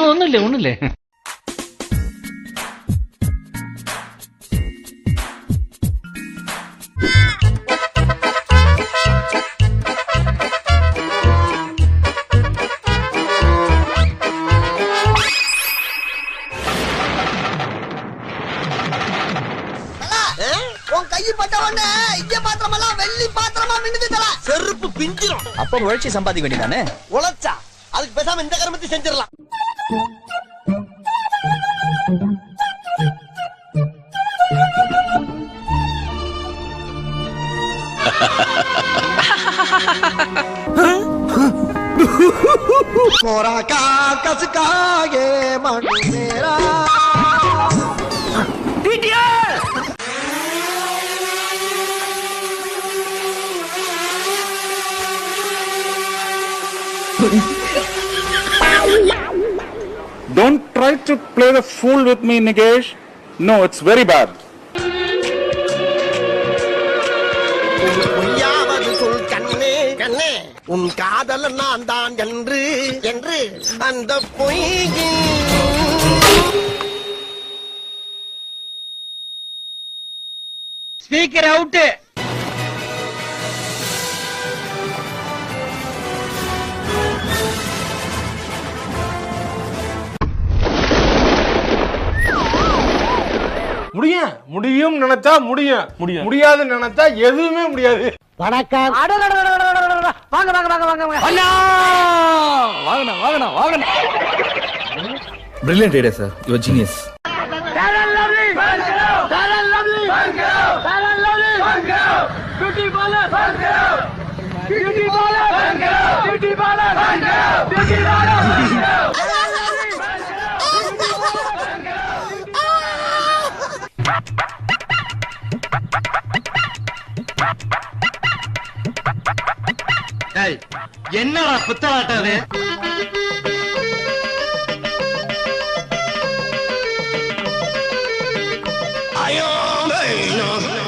ഒന്നുമില്ലേ செருப்பு பிஞ்சிரும். அப்ப உழைச்சி சம்பாதிக்க வேண்டியதானே? உழைச்சா அதுக்கு பேசாம இந்த கர்மத்தை செஞ்சிடலாம். मोरा कागज का ये मन मेरा Don't try to play the fool with me, Nigesh. No, it's very bad. உன் காதல் நான் தான் என்று என்று அந்த பொய்யின் ஸ்பீக்கர் அவுட். முடியும் நினைச்சா முடியும், முடியாது நினைச்சா எதுவுமே முடியாது. வணக்கம். வாங்க வாங்க வாங்க வாங்க வாங்க வாங்க. Brilliant idea, sir. You are genius. என்னடா புத்தலாட்டாது?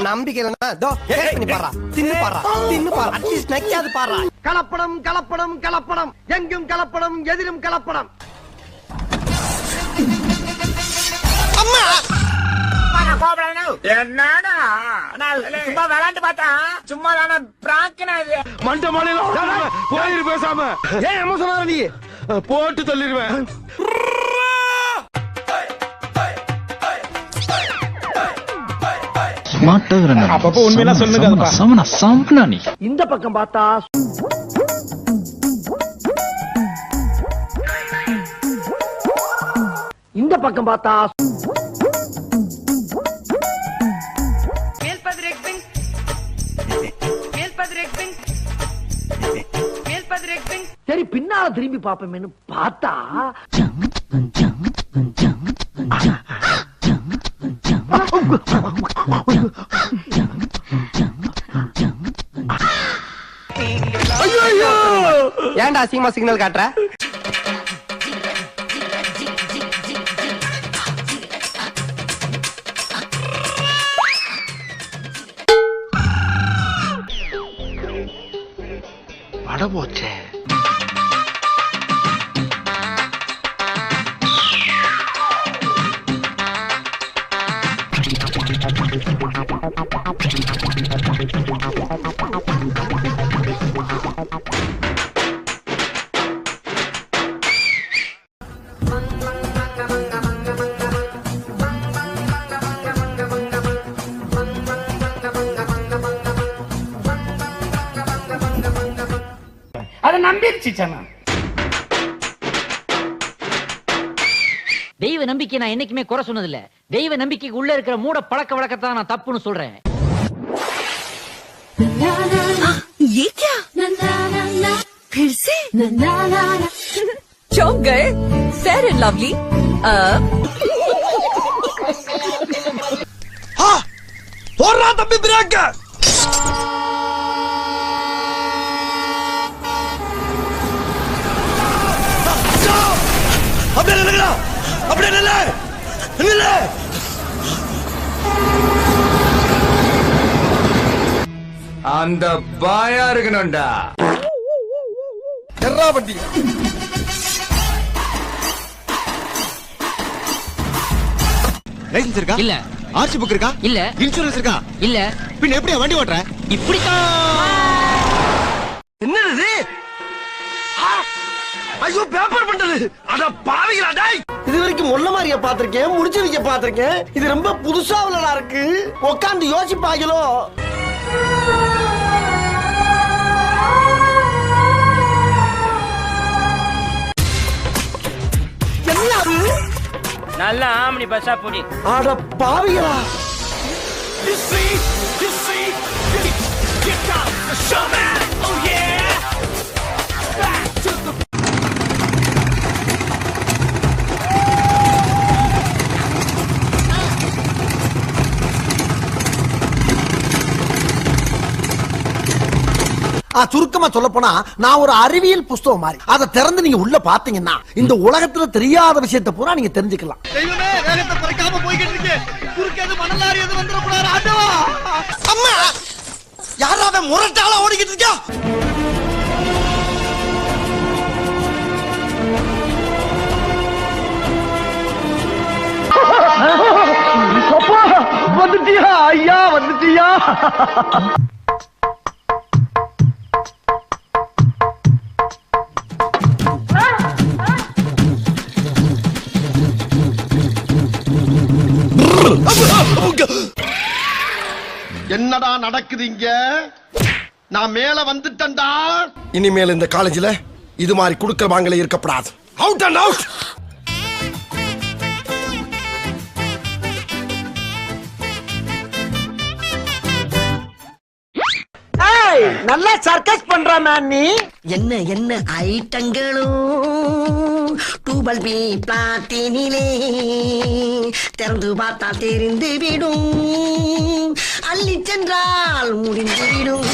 நம்பிக்கை கலப்படம் கலப்படம் கலப்படம், எங்கும் கலப்படம், எதிரும் கலப்படம். அம்மா என்னடா சும்மா விளையாண்டு பார்த்தா சும்மா தானே பிராக்கினது மண்ட மாநிலம் போயிரு பேசாம. ஏன் அம்மா சொன்னார நீ போட்டு தள்ளிடுவேன். அப்பப்போ உண்மையெல்லாம் சொல்லுங்க. இந்த பக்கம் பார்த்தா இந்த பக்கம் பார்த்தா சரி பின்னால திரும்பி பாப்போமேன்னு பார்த்தா ஏன்டா அசிங்கமா சிக்னல் காட்டுற? பட போச்சே. அதை நம்பிருச்சு சனா. தெய்வ நம்பிக்கை நான் என்னைக்குமே குறை சொன்னதில்ல. தெய்வ நம்பிக்கைக்கு உள்ள இருக்கிற மூட பழக்க வழக்கத்தை நான் தப்புன்னு சொல்றேன். ये क्या? फिर से चौंक गए? फेयर एंड लवली போடுறா தம்பி பிரேக். அப்படியே நில்லுடா, அப்படியே நில்லு நில்லு. அந்த பாயா இருக்கணும்டா. எர்ரா வண்டி லைசென்ஸ் இருக்கா? இல்ல. ஆர்சி புக் இருக்கா? இல்ல. இன்சூரன்ஸ் இருக்கா? இல்ல. பின்ன எப்படியா வண்டி ஓட்டுற? இப்படித்தான். என்னது? ஐயோ பேப்பர் பண்டது. அட பாவிகளா டேய். இது வரைக்கும் முள்ள மாதிரியா பாத்திருக்கேன், முடிச்சு வைக்க பாத்திருக்கேன். இது ரொம்ப புதுசா உள்ளதா இருக்கு. உட்காந்து யோசிப்பாங்களோ. நல்ல ஆம்னி பஸ்ஸா புடி. அட பாவிகளா. சுருக்கமா சொல்ல போனா நான் ஒரு அறிவியல் புஸ்தகம் மாதிரி. அதை திறந்து நீங்க உள்ள பாத்தீங்கன்னா இந்த உலகத்துல தெரியாத விஷயத்தை பூரா நீங்க தெரிஞ்சுக்கலாம். தெய்வமே வேகத்தை குறைக்காம போய்கிட்டு இருக்கு. குறுக்கேது மணலாரி எது வந்துற கூடாது. ஆண்டவா. அம்மா யாராவது முரட்டால ஓடிக்கிட்டு இருக்கா? வந்துட்டியா ஐயா, வந்துட்டியா? என்னடா நடக்குது இங்க? நான் மேல வந்துட்டேன்டா. இனிமேல் இந்த காலேஜ்ல இது மாதிரி குடுக்கற வாங்கல இருக்கப்படாது. Out and out. நல்லா சர்க்கஸ் பண்ற மேன் நீ. என்ன என்ன ஐட்டங்களும் டூபல் பி பிளாட்டினிலே திறந்து பார்த்தால் தெரிந்து விடும், அள்ளி சென்றால் முடிந்து விடும்.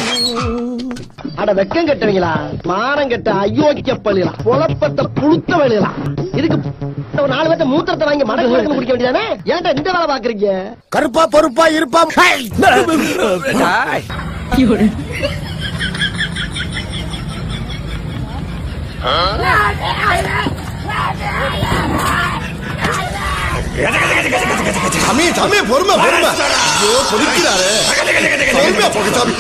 அட வெக்கம் கட்டுவீங்களா, மானம் கட்ட அயோக்கிய பள்ளிகளா, பொழப்பத்தை புழுத்த வழிகளா. இதுக்கு ஒரு 4 பேர்த்த மூத்திரத்தை வாங்கி மடக்கு குடிக்க வேண்டியதானே? ஏன்டா இந்த வேலை பாக்குறீங்க? கருப்பா பொறுப்பா இருப்பா. சாமி சாமி பொறுமை பொறுமை. ஐயோ பொறுக்கிறாரு. பொறுமையா போக சாமி.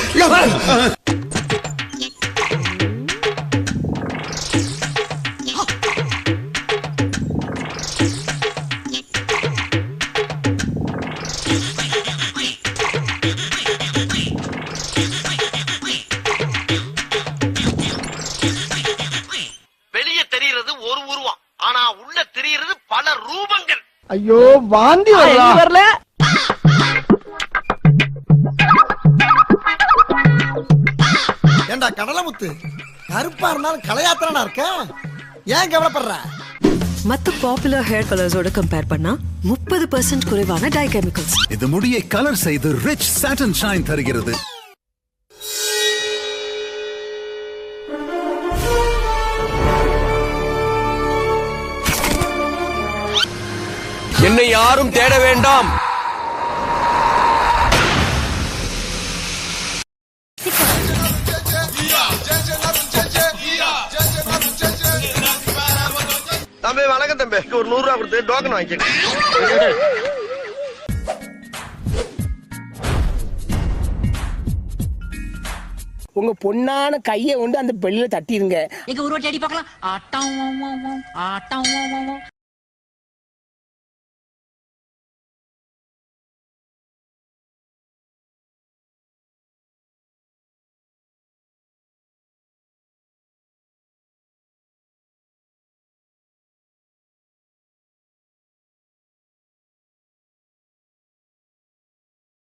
வெளியே தெரிகிறது ஒரு உருவம், ஆனா உள்ள தெரிகிறது பல ரூபங்கள். ஐயோ வாந்தி வரல. ஏண்டா கடலமுத்து, கருப்பா இருந்தாலும் கலையாத்திரனா இருக்க, ஏன் கவலைப்படுற? மத்த பாப்புலர் ஹேர் கலர்ஸோட கம்பேர் பண்ணா 30% குறைவான டை கெமிக்கல்ஸ். இது முடியை கலர் செய்து ரிச் சாட்டன் ஷைன் தருகிறது. என்னை யாரும் தேட வேண்டாம். தம்பி வணக்கம் தம்பி, ஒரு 100 ரூபா கொடுத்து டோக்கன் வாங்கிக்க. உங்க பொண்ணான கையை கொண்டு அந்த பெல்லில தட்டிருங்க. எங்க ஒரு வாட்டி அடி பார்க்கலாம். ஆட்டம் ஆட்டம்